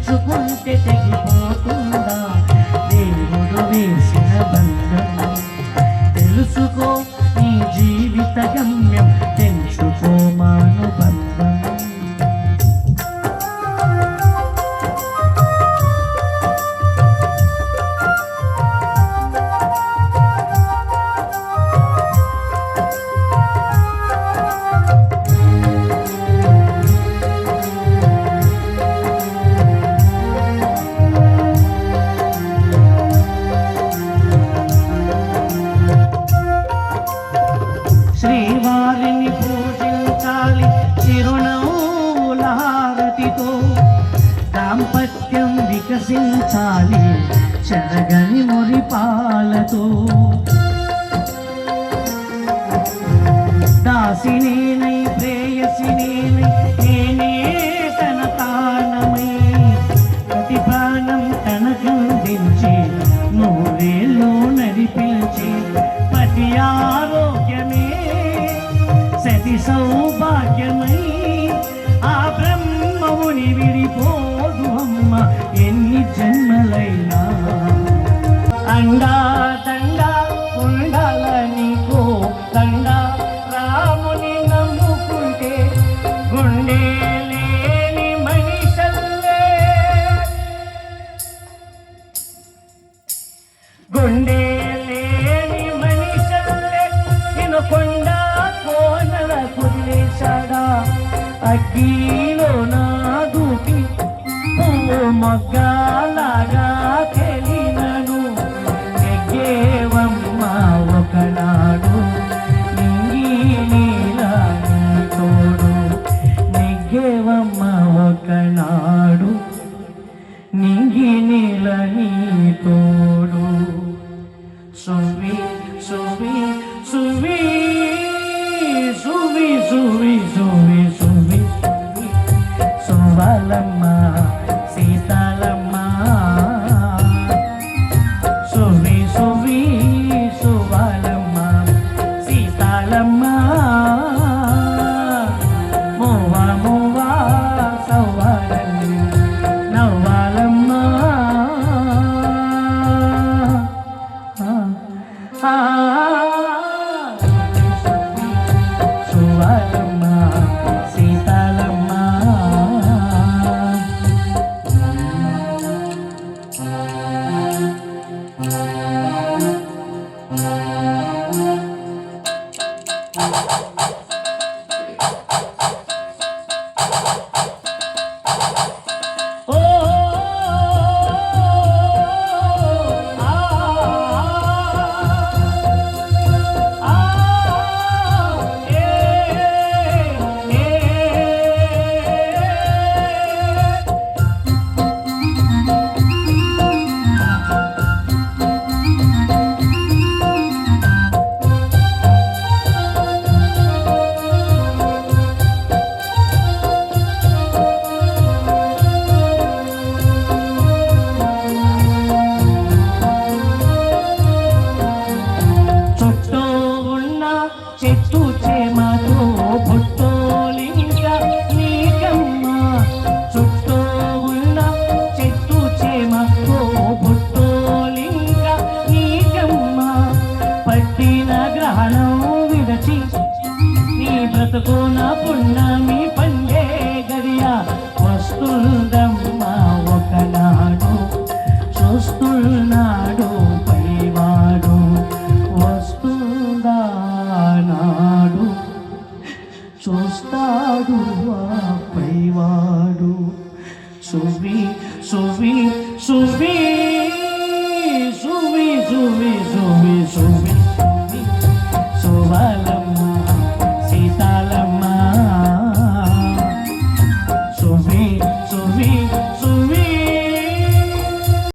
తెంచుకుంటే తెగిపోతుందా దేవుడు వేసిన బంధం తెలుసుకో నీ జీవిత గమ్యం తెంచుకో మానుబంధం శ్రీవారిని పూజించాలి చిరునవ్వులారతితో దాంపత్యం వికసించాలి చెరగని మురిపాలతో దాసినేనై ప్రేయసినేనై నేనే తన తానమై ప్రతి ప్రాణం తనకందించి నూరేళ్ళు నడిపించి పతి ఆరోగ్యమే సతి సౌభాగ్యమై ఆ బ్రహ్మముని విడిపోదు అమ్మ ఎన్ని జన్మలైనా అండా దండా ఉండాలనికో దండా రాముని నమ్ముకుంటే గుండె లేని మనిషల్లే గుండె లేని మనిషల్లే కొండ కోనల కుదిలేశాడా అగ్గిలో నా దూకి మొగ్గలాగా తెలినను నెగ్గేవమ్మ ఒకనాడు నింగి నీలా తోడు నెగ్గేవమ్మ ఒకనాడు నింగి నీల నీ తోడు సువి సువి సువి సువి సువి సువి సువి సువాలమ్మ సీతాలమ్మ సువి సువి సువాలమ్మ సీతాలమ్మ మువ్వా మువ్వా సవ్వాలమ్మ నవ్వాలమ్మ సువాలమ్మ సీతాలమ్మ చెట్టు చేమతో బొట్టోలింక నీకమ్మ చుట్టూ ఉన్న చెట్టు చేమతో బొట్టోలింక నీకమ్మ పట్టిన గ్రహణం విడచి నీ బ్రతుకున పున్నమి పండే గడియ వస్తుందమ్మ ఒకనాడు చూస్తున్నాడు పైవాడు వస్తుందా నాడు చూస్తాడు ఆ పైవాడు సువి సువి సువి సువి సువి సువి సువి